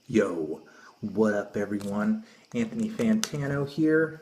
Yo, what up everyone? Anthony Fantano here.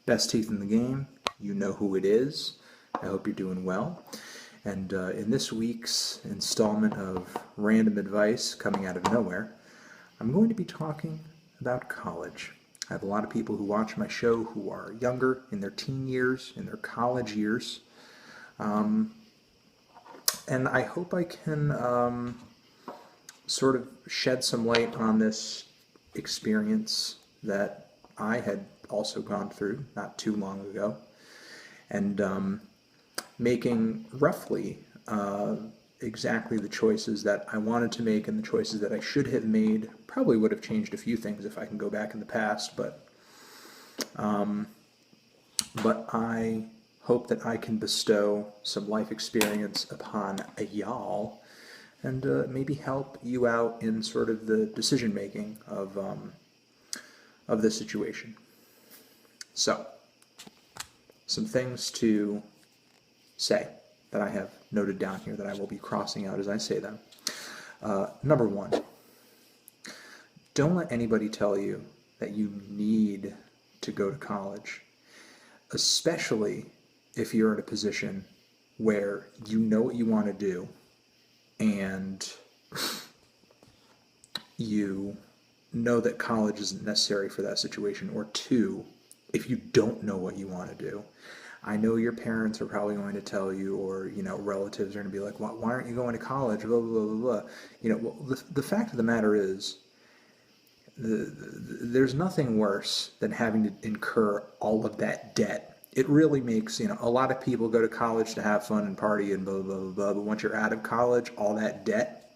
Best teeth in the game. You know who it is. I hope you're doing well. And in this week's installment of Random Advice coming out of nowhere, I'm going to be talking about college. I have a lot of people who watch my show who are younger, in their teen years, in their college years. And I hope I can sort of shed some light on this experience that I had also gone through not too long ago, and making roughly exactly the choices that I wanted to make and the choices that I should have made. Probably would have changed a few things if I can go back in the past, but I hope that I can bestow some life experience upon a y'all and maybe help you out in sort of the decision making of this situation. So, some things to say that I have noted down here that I will be crossing out as I say them. Number one, don't let anybody tell you that you need to go to college, especially if you're in a position where you know what you want to do and you know that college isn't necessary for that situation. Or two, if you don't know what you want to do, I know your parents are probably going to tell you, or relatives are going to be like, why aren't you going to college, blah blah blah blah. Well, the fact of the matter is, there's nothing worse than having to incur all of that debt. It really makes, a lot of people go to college to have fun and party and blah blah blah blah, but once you're out of college, all that debt,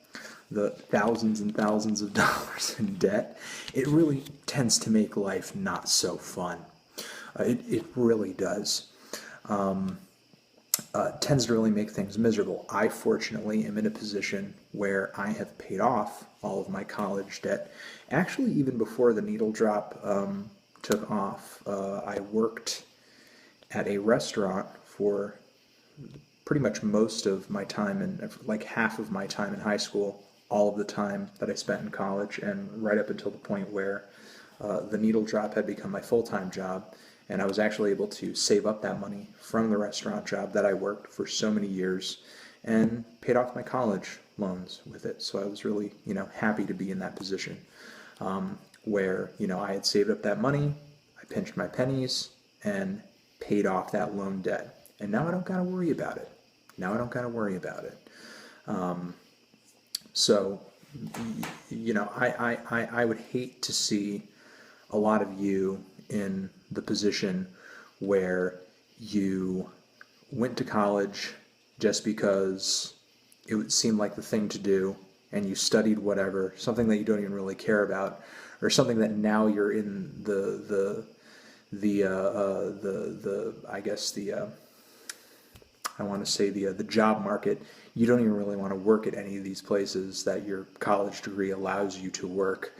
the thousands and thousands of dollars in debt, it really tends to make life not so fun. It really does. Tends to really make things miserable. I fortunately am in a position where I have paid off all of my college debt. Actually, even before the needle drop took off, I worked at a restaurant for pretty much most of my time, and like half of my time in high school, all of the time that I spent in college, and right up until the point where the needle drop had become my full-time job, and I was actually able to save up that money from the restaurant job that I worked for so many years and paid off my college loans with it. So I was really, happy to be in that position where, I had saved up that money, I pinched my pennies, and paid off that loan debt. And now I don't got to worry about it. So, I would hate to see a lot of you in the position where you went to college just because it would seem like the thing to do, and you studied whatever, something that you don't even really care about, or something that now you're in the job market. You don't even really want to work at any of these places that your college degree allows you to work.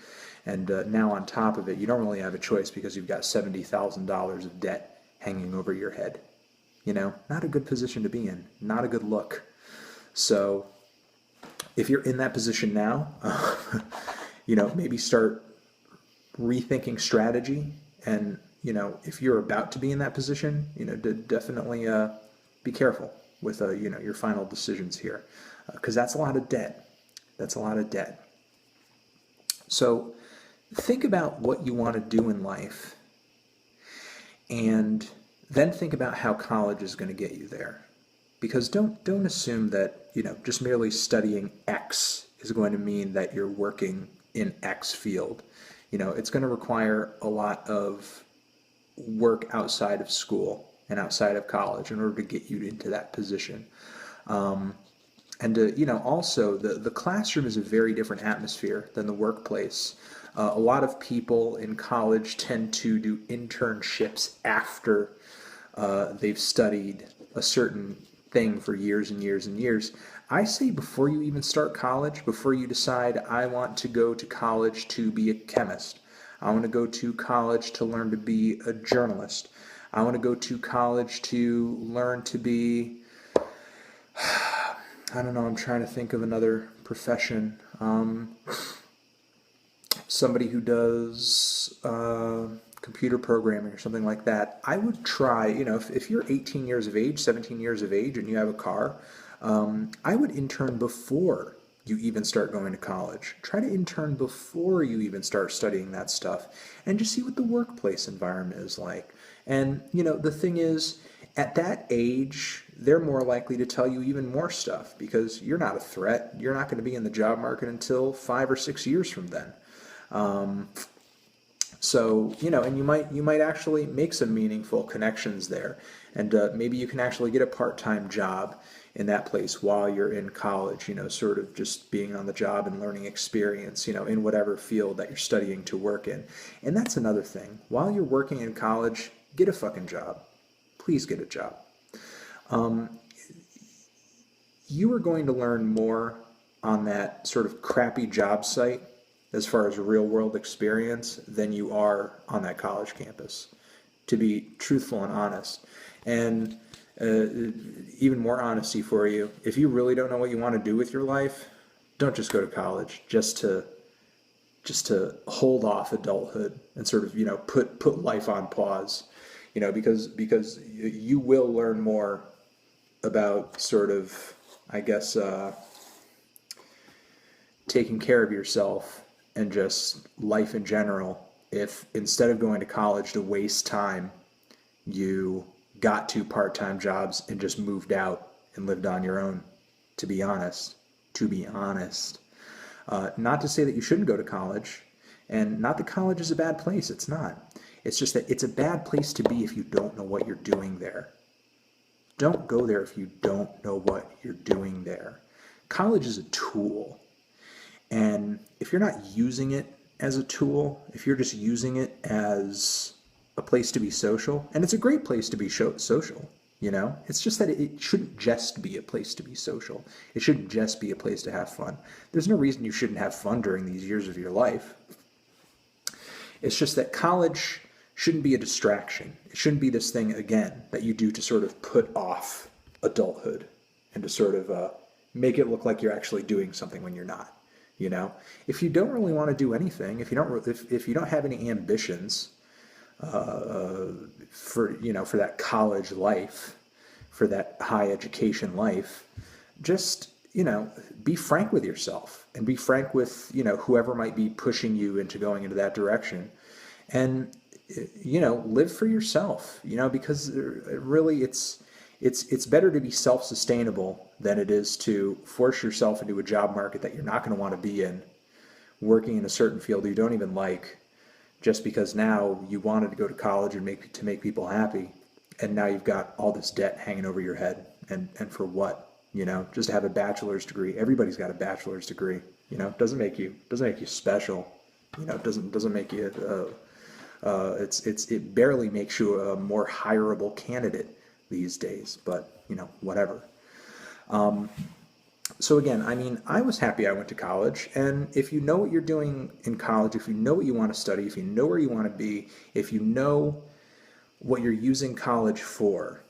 And now on top of it, you don't really have a choice because you've got $70,000 of debt hanging over your head. Not a good position to be in, not a good look. So if you're in that position now, maybe start rethinking strategy. And, if you're about to be in that position, definitely be careful with, your final decisions here. Because that's a lot of debt. So think about what you want to do in life, and then think about how college is going to get you there. Because don't assume that, just merely studying X is going to mean that you're working in X field. It's going to require a lot of work outside of school and outside of college in order to get you into that position. Also, the classroom is a very different atmosphere than the workplace. A lot of people in college tend to do internships after they've studied a certain thing for years and years and years. I say before you even start college, before you decide, I want to go to college to be a chemist, I want to go to college to learn to be a journalist, I want to go to college to learn to be, I don't know, I'm trying to think of another profession. somebody who does computer programming or something like that, I would try, if you're 18 years of age, 17 years of age, and you have a car, I would intern before you even start going to college. Try to intern before you even start studying that stuff and just see what the workplace environment is like. And, the thing is, at that age, they're more likely to tell you even more stuff because you're not a threat. You're not going to be in the job market until 5 or 6 years from then. So, and you might actually make some meaningful connections there. And maybe you can actually get a part-time job in that place while you're in college, sort of just being on the job and learning experience, in whatever field that you're studying to work in. And that's another thing. While you're working in college, get a fucking job. Please get a job. You are going to learn more on that sort of crappy job site as far as real world experience than you are on that college campus, to be truthful and honest. And even more honesty for you, if you really don't know what you want to do with your life, don't just go to college just to hold off adulthood and sort of, put life on pause, because you will learn more about sort of, I guess, taking care of yourself and just life in general if instead of going to college to waste time, you got 2 part-time jobs and just moved out and lived on your own, to be honest. Not to say that you shouldn't go to college, and not that college is a bad place. It's not. It's just that it's a bad place to be if you don't know what you're doing there. Don't go there if you don't know what you're doing there. College is a tool. And if you're not using it as a tool, if you're just using it as a place to be social, and it's a great place to be social, it's just that it shouldn't just be a place to be social. It shouldn't just be a place to have fun. There's no reason you shouldn't have fun during these years of your life. It's just that college shouldn't be a distraction. It shouldn't be this thing, again, that you do to sort of put off adulthood and to sort of make it look like you're actually doing something when you're not. If you don't really want to do anything, if you don't have any ambitions for that college life, for that high education life, just be frank with yourself and be frank with whoever might be pushing you into going into that direction, and live for yourself. Because really it's better to be self-sustainable than it is to force yourself into a job market that you're not going to want to be in, working in a certain field you don't even like, just because now you wanted to go to college and make people happy, and now you've got all this debt hanging over your head, and for what? Just to have a bachelor's degree. Everybody's got a bachelor's degree. Doesn't make you special. Doesn't make you. It barely makes you a more hireable candidate these days, but whatever. So again, I was happy I went to college, and if you know what you're doing in college, if you know what you want to study, if you know where you want to be, if you know what you're using college for,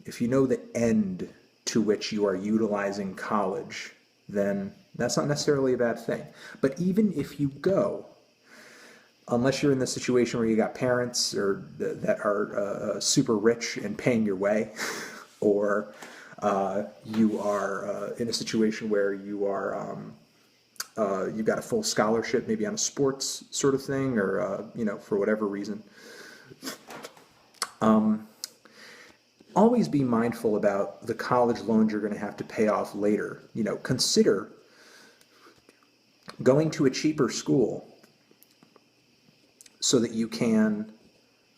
if you know the end to which you are utilizing college, then that's not necessarily a bad thing. But even if you go, unless you're in the situation where you got parents that are super rich and paying your way, or you are in a situation where you are you've got a full scholarship, maybe on a sports sort of thing, or for whatever reason. Always be mindful about the college loans you're going to have to pay off later. Consider going to a cheaper school so that you can,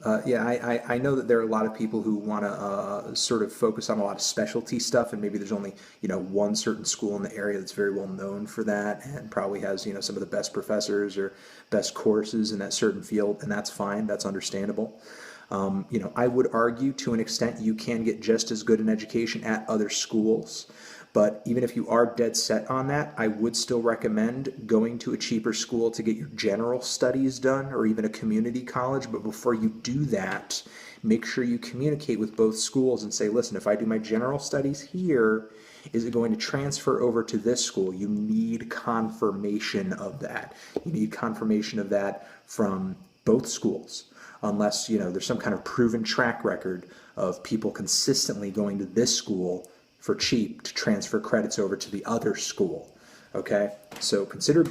I know that there are a lot of people who want to sort of focus on a lot of specialty stuff, and maybe there's only, one certain school in the area that's very well known for that and probably has, some of the best professors or best courses in that certain field, and that's fine, that's understandable. I would argue to an extent you can get just as good an education at other schools. But even if you are dead set on that, I would still recommend going to a cheaper school to get your general studies done, or even a community college. But before you do that, make sure you communicate with both schools and say, listen, if I do my general studies here Is it going to transfer over to this school? You need confirmation of that. You need confirmation of that from both schools, unless, there's some kind of proven track record of people consistently going to this school for cheap to transfer credits over to the other school. Okay, so consider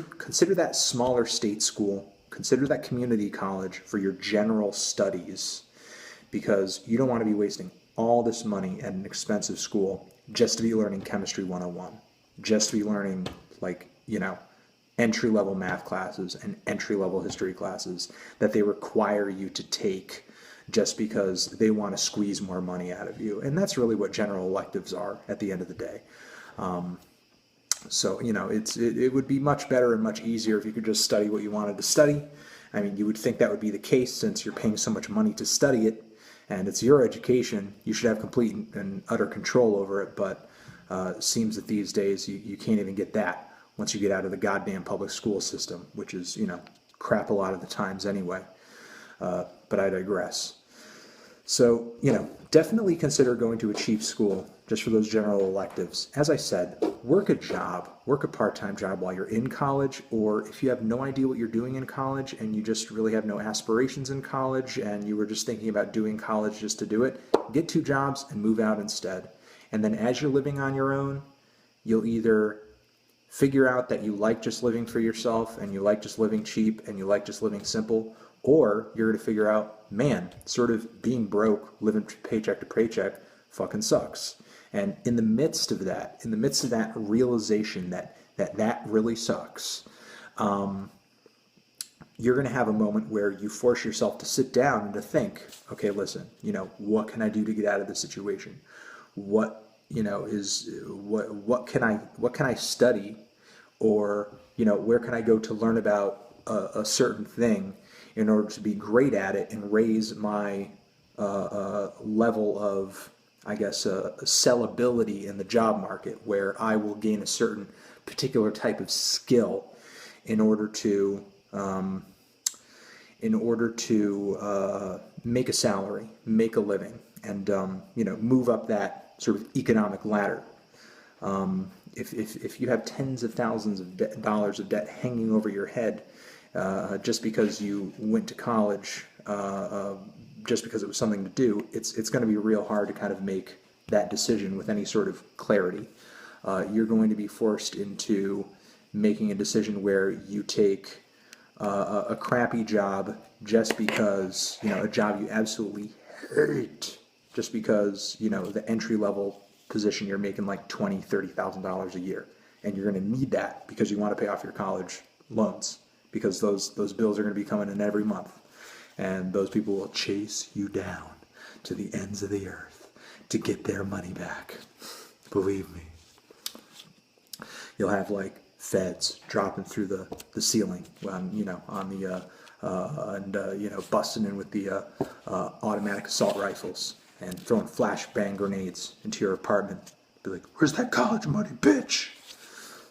that smaller state school, consider that community college for your general studies, because you don't want to be wasting all this money at an expensive school just to be learning chemistry 101, just to be learning, entry-level math classes and entry-level history classes that they require you to take just because they want to squeeze more money out of you. And that's really what general electives are at the end of the day. So, it would be much better and much easier if you could just study what you wanted to study. I mean, you would think that would be the case since you're paying so much money to study it, and it's your education. You should have complete and utter control over it, but it seems that these days you can't even get that once you get out of the goddamn public school system, which is, crap a lot of the times anyway. But I digress. So, definitely consider going to a cheap school just for those general electives. As I said, work a job, work a part-time job while you're in college, or if you have no idea what you're doing in college and you just really have no aspirations in college and you were just thinking about doing college just to do it, get 2 jobs and move out instead. And then as you're living on your own, you'll either figure out that you like just living for yourself and you like just living cheap and you like just living simple, or you're going to figure out, man, sort of being broke, living paycheck to paycheck fucking sucks. And in the midst of that realization that really sucks, you're going to have a moment where you force yourself to sit down and to think, okay, listen, what can I do to get out of this situation? What can I study, or where can I go to learn about a certain thing in order to be great at it and raise my level of, sellability in the job market, where I will gain a certain particular type of skill in order to make a salary, make a living, and move up that sort of economic ladder. If you have tens of thousands of dollars of debt hanging over your head just because you went to college, just because it was something to do, it's going to be real hard to kind of make that decision with any sort of clarity. You're going to be forced into making a decision where you take a crappy job just because, a job you absolutely hate, just because, the entry-level position you're making like $20,000, $30,000 a year, and you're going to need that because you want to pay off your college loans, because those bills are going to be coming in every month, and those people will chase you down to the ends of the earth to get their money back. Believe me. You'll have like feds dropping through the ceiling busting in with the automatic assault rifles and throwing flashbang grenades into your apartment. Be like, where's that college money, bitch?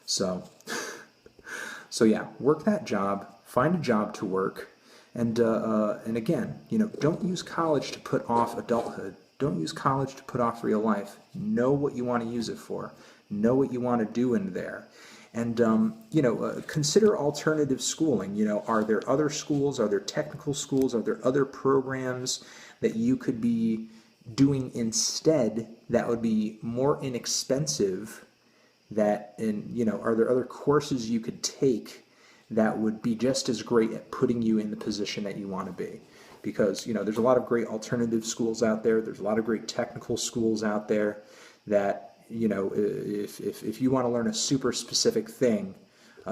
So yeah, work that job, find a job to work, and again, don't use college to put off adulthood. Don't use college to put off real life. Know what you want to use it for. Know what you want to do in there. And, consider alternative schooling. Are there other schools? Are there technical schools? Are there other programs that you could be doing instead that would be more inexpensive? Are there other courses you could take that would be just as great at putting you in the position that you want to be? Because, there's a lot of great alternative schools out there. There's a lot of great technical schools out there that, if you want to learn a super specific thing,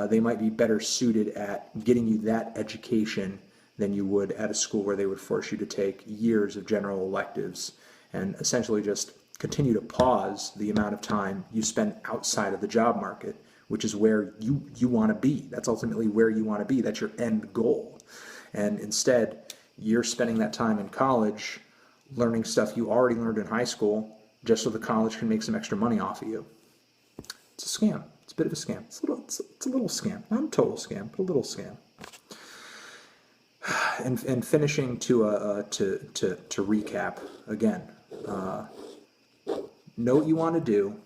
they might be better suited at getting you that education than you would at a school where they would force you to take years of general electives and essentially just continue to pause the amount of time you spend outside of the job market, which is where you want to be. That's ultimately where you want to be. That's your end goal. And instead, you're spending that time in college learning stuff you already learned in high school just so the college can make some extra money off of you. It's a scam. It's a bit of a scam. It's a little scam. Not a total scam, but a little scam. And finishing to recap again, know what you want to do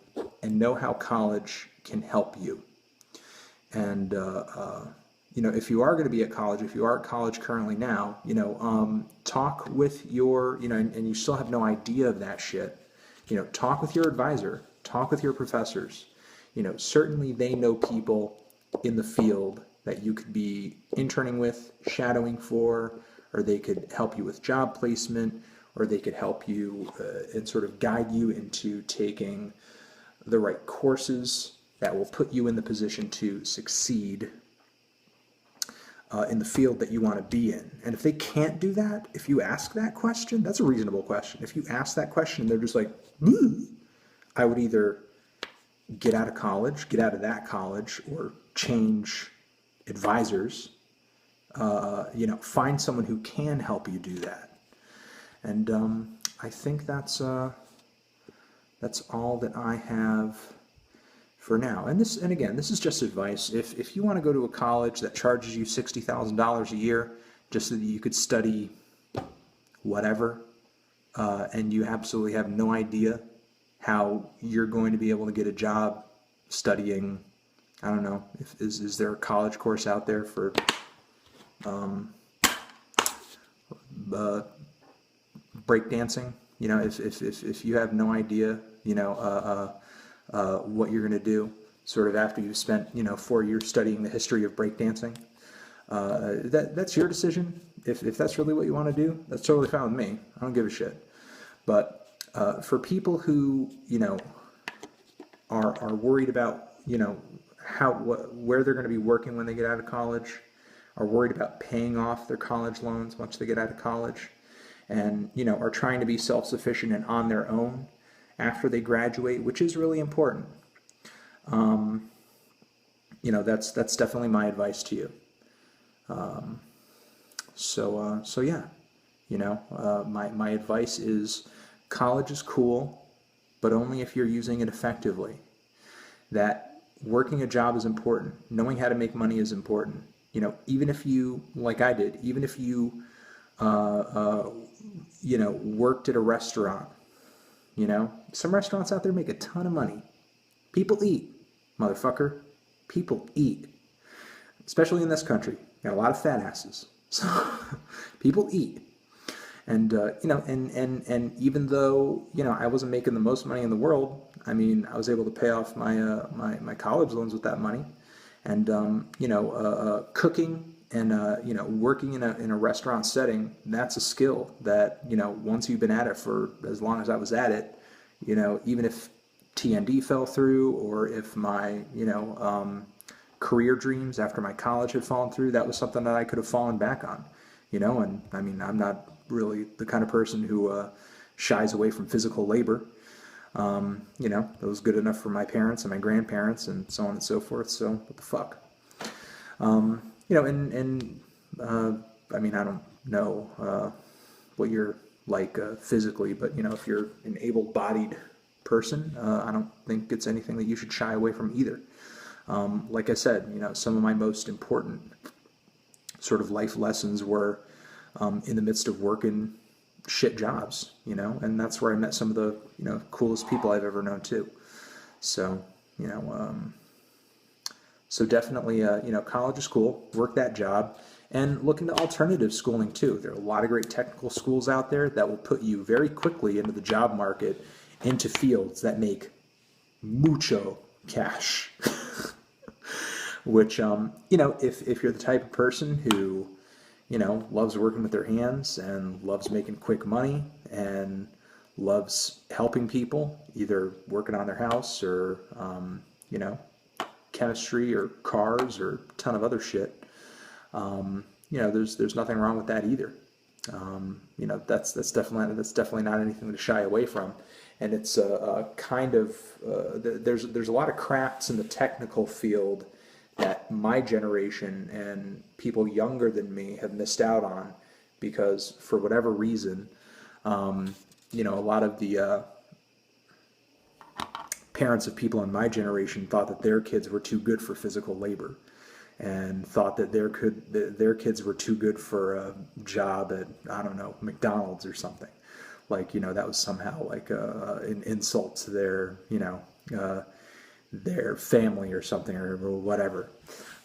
and know how college can help you. And, if you are going to be at college, if you are at college currently now, talk with your, and you still have no idea of that shit, talk with your advisor, talk with your professors. Certainly they know people in the field that you could be interning with, shadowing for, or they could help you with job placement, or they could help you and sort of guide you into taking the right courses that will put you in the position to succeed in the field that you want to be in. And if they can't do that, if you ask that question, that's a reasonable question. If you ask that question and they're just like, I would either get out of that college, or change advisors, find someone who can help you do that. And I think that's all that I have for now. And again, this is just advice. If you want to go to a college that charges you $60,000 a year just so that you could study whatever, and you absolutely have no idea how you're going to be able to get a job studying, I don't know, is there a college course out there for breakdancing? If you have no idea, what you're going to do sort of after you've spent 4 years studying the history of breakdancing, that's your decision. If that's really what you want to do, that's totally fine with me. I don't give a shit. But for people who are worried about where they're going to be working when they get out of college, are worried about paying off their college loans once they get out of college, and are trying to be self-sufficient and on their own after they graduate, which is really important. That's definitely my advice to you. So yeah, my advice is college is cool, but only if you're using it effectively. That working a job is important. Knowing how to make money is important. Even if you, like I did, even if you, worked at a restaurant. Some restaurants out there make a ton of money. People eat, motherfucker. People eat. Especially in this country. Got a lot of fat asses. So people eat. And, and even though, I wasn't making the most money in the world, I was able to pay off my college loans with that money. And, cooking and, working in a restaurant setting, that's a skill that, once you've been at it for as long as I was at it, even if TND fell through, or if my, career dreams after my college had fallen through, that was something that I could have fallen back on, and I'm not really the kind of person who shies away from physical labor. It was good enough for my parents and my grandparents and so on and so forth. So what the fuck? I don't know what you're like physically, but if you're an able-bodied person, I don't think it's anything that you should shy away from either. Like I said, some of my most important sort of life lessons were in the midst of working shit jobs, and that's where I met some of the, coolest people I've ever known too. So, so definitely, college is cool. Work that job and look into alternative schooling too. There are a lot of great technical schools out there that will put you very quickly into the job market, into fields that make mucho cash. Which, if you're the type of person who, loves working with their hands and loves making quick money and loves helping people, either working on their house or, chemistry or cars or a ton of other shit, there's nothing wrong with that either. That's definitely not anything to shy away from. And it's kind of, there's a lot of crafts in the technical field that my generation and people younger than me have missed out on because, for whatever reason, a lot of the parents of people in my generation thought that their kids were too good for physical labor, and thought that their kids were too good for a job at, I don't know, McDonald's or something. Like, that was somehow like an insult to their, their family or something or whatever.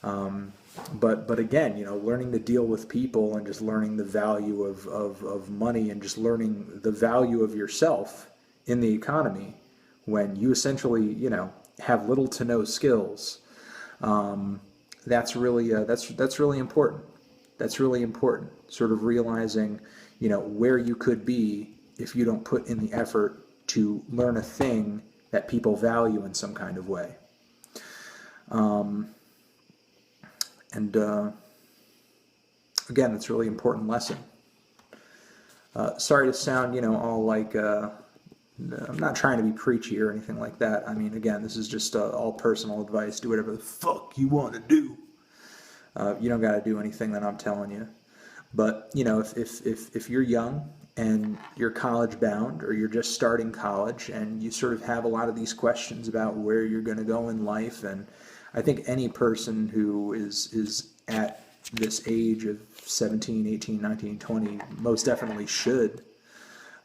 But again, learning to deal with people and just learning the value of money and just learning the value of yourself in the economy when you essentially, have little to no skills. That's really that's really important. That's really important. Sort of realizing, where you could be if you don't put in the effort to learn a thing that people value in some kind of way. And again, it's a really important lesson. Sorry to sound, all like, I'm not trying to be preachy or anything like that. I mean, again, this is just all personal advice. Do whatever the fuck you want to do. You don't got to do anything that I'm telling you. But, if you're young and you're college bound or you're just starting college and you sort of have a lot of these questions about where you're going to go in life, and I think any person who is at this age of 17, 18, 19, 20 most definitely should.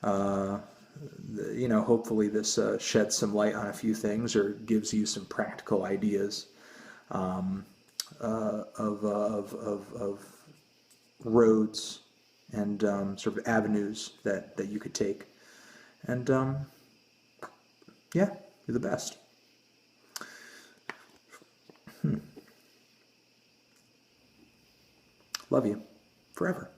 Hopefully this sheds some light on a few things or gives you some practical ideas of roads and sort of avenues that you could take. And yeah, you're the best. Love you forever.